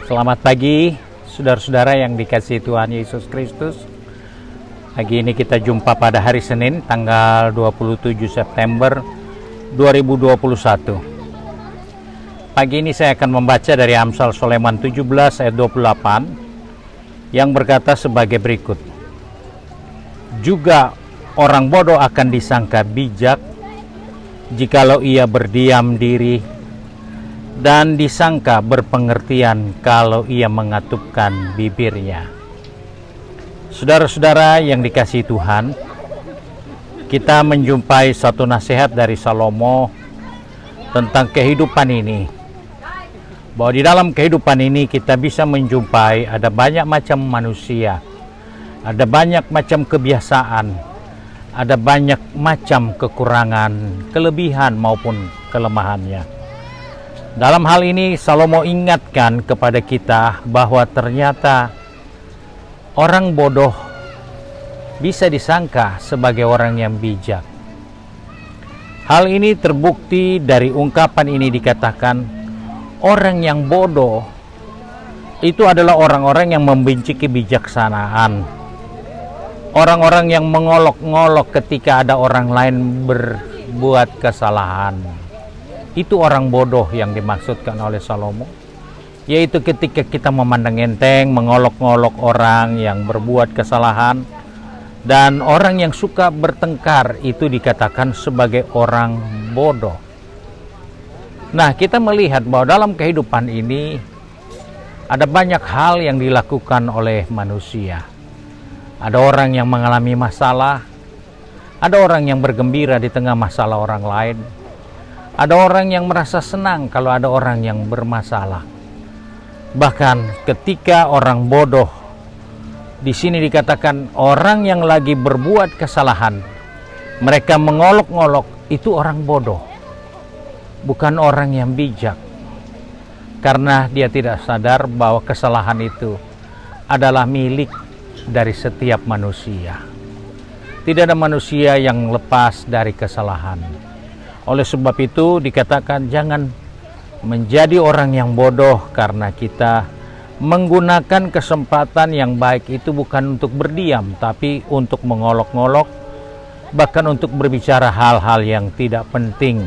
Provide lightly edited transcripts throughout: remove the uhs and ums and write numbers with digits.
Selamat pagi, saudara-saudara yang dikasihi Tuhan Yesus Kristus. Pagi ini kita jumpa pada hari Senin, tanggal 27 September 2021. Pagi ini saya akan membaca dari Amsal Soleman 17 ayat 28 yang berkata sebagai berikut. Juga orang bodoh akan disangka bijak jikalau ia berdiam diri, dan disangka berpengertian kalau ia mengatupkan bibirnya. Saudara-saudara yang dikasihi Tuhan, kita menjumpai satu nasihat dari Salomo tentang kehidupan ini. Bahwa di dalam kehidupan ini kita bisa menjumpai ada banyak macam manusia, ada banyak macam kebiasaan, ada banyak macam kekurangan, kelebihan maupun kelemahannya. Dalam hal ini Salomo ingatkan kepada kita bahwa ternyata orang bodoh bisa disangka sebagai orang yang bijak. Hal ini terbukti dari ungkapan ini, dikatakan orang yang bodoh itu adalah orang-orang yang membenci kebijaksanaan. Orang-orang yang mengolok-ngolok ketika ada orang lain berbuat kesalahan. Itu orang bodoh yang dimaksudkan oleh Salomo. Yaitu ketika kita memandang enteng, mengolok-ngolok orang yang berbuat kesalahan. Dan orang yang suka bertengkar itu dikatakan sebagai orang bodoh. Nah, kita melihat bahwa dalam kehidupan ini ada banyak hal yang dilakukan oleh manusia. Ada orang yang mengalami masalah, ada orang yang bergembira di tengah masalah orang lain, ada orang yang merasa senang kalau ada orang yang bermasalah. Bahkan ketika orang bodoh, di sini dikatakan orang yang lagi berbuat kesalahan, mereka mengolok-ngolok, itu orang bodoh, bukan orang yang bijak, karena dia tidak sadar bahwa kesalahan itu adalah milik dari setiap manusia. Tidak ada manusia yang lepas dari kesalahan. Oleh sebab itu dikatakan jangan menjadi orang yang bodoh, karena kita menggunakan kesempatan yang baik itu bukan untuk berdiam, tapi untuk mengolok-ngolok, bahkan untuk berbicara hal-hal yang tidak penting.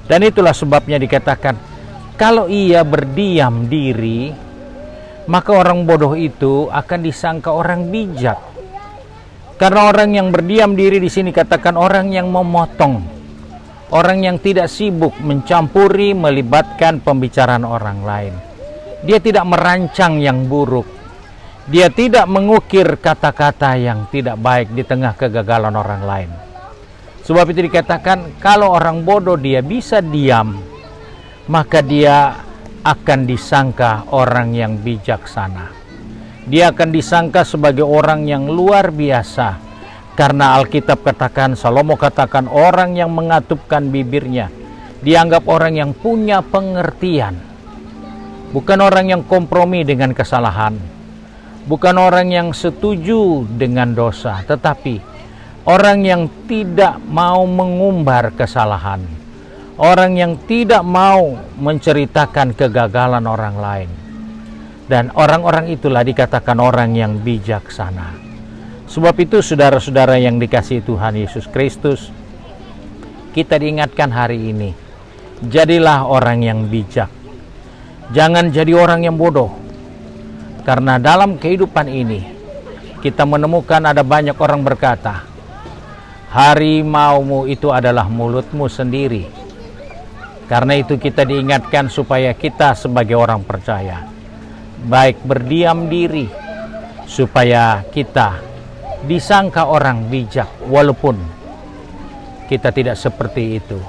Dan itulah sebabnya dikatakan kalau ia berdiam diri, maka orang bodoh itu akan disangka orang bijak. Karena orang yang berdiam diri di sini katakan orang yang memotong, orang yang tidak sibuk mencampuri, melibatkan pembicaraan orang lain. Dia tidak merancang yang buruk. Dia tidak mengukir kata-kata yang tidak baik di tengah kegagalan orang lain. Sebab itu dikatakan kalau orang bodoh dia bisa diam, maka dia akan disangka orang yang bijaksana. Dia akan disangka sebagai orang yang luar biasa. Karena Alkitab katakan, Salomo katakan orang yang mengatupkan bibirnya dianggap orang yang punya pengertian. Bukan orang yang kompromi dengan kesalahan. Bukan orang yang setuju dengan dosa. Tetapi orang yang tidak mau mengumbar kesalahan. Orang yang tidak mau menceritakan kegagalan orang lain. Dan orang-orang itulah dikatakan orang yang bijaksana. Sebab itu saudara-saudara yang dikasihi Tuhan Yesus Kristus, kita diingatkan hari ini, jadilah orang yang bijak. Jangan jadi orang yang bodoh. Karena dalam kehidupan ini, kita menemukan ada banyak orang berkata, harimaumu itu adalah mulutmu sendiri. Karena itu kita diingatkan supaya kita sebagai orang percaya baik berdiam diri, supaya kita disangka orang bijak walaupun kita tidak seperti itu.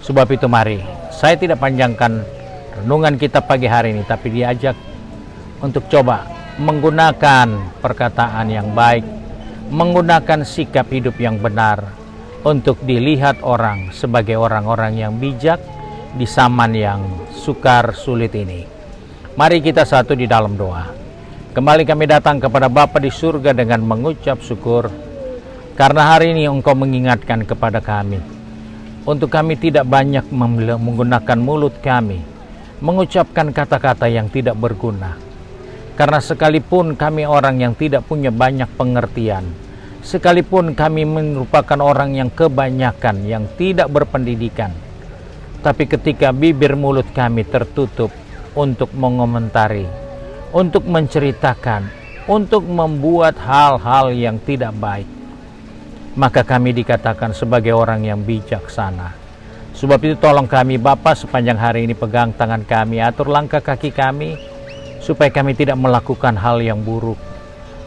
Sebab itu mari, saya tidak panjangkan renungan kita pagi hari ini, tapi diajak untuk coba menggunakan perkataan yang baik, menggunakan sikap hidup yang benar untuk dilihat orang sebagai orang-orang yang bijak di zaman yang sukar sulit ini. Mari kita satu di dalam doa. Kembali kami datang kepada Bapa di surga dengan mengucap syukur karena hari ini Engkau mengingatkan kepada kami untuk kami tidak banyak menggunakan mulut kami, mengucapkan kata-kata yang tidak berguna. Karena sekalipun kami orang yang tidak punya banyak pengertian, sekalipun kami merupakan orang yang kebanyakan yang tidak berpendidikan, tapi ketika bibir mulut kami tertutup untuk mengomentari, untuk menceritakan, untuk membuat hal-hal yang tidak baik, maka kami dikatakan sebagai orang yang bijaksana. Sebab itu tolong kami Bapa, sepanjang hari ini pegang tangan kami, atur langkah kaki kami, supaya kami tidak melakukan hal yang buruk,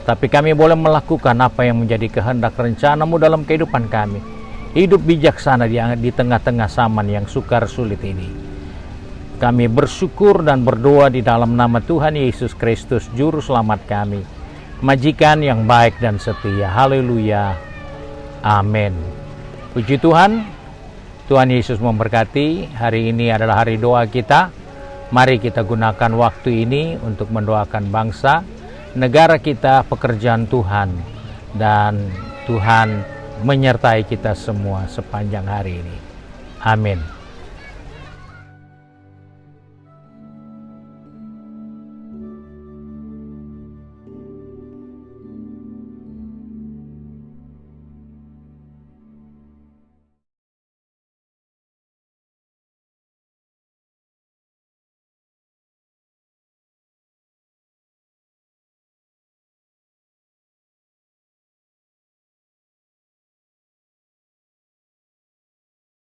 tapi kami boleh melakukan apa yang menjadi kehendak rencana-Mu dalam kehidupan kami. Hidup bijaksana di tengah-tengah zaman yang sukar sulit ini. Kami bersyukur dan berdoa di dalam nama Tuhan Yesus Kristus, Juru Selamat kami, Majikan yang baik dan setia. Haleluya. Amin. Puji Tuhan. Tuhan Yesus memberkati. Hari ini adalah hari doa kita. Mari kita gunakan waktu ini untuk mendoakan bangsa, negara kita, pekerjaan Tuhan, dan Tuhan menyertai kita semua sepanjang hari ini. Amin.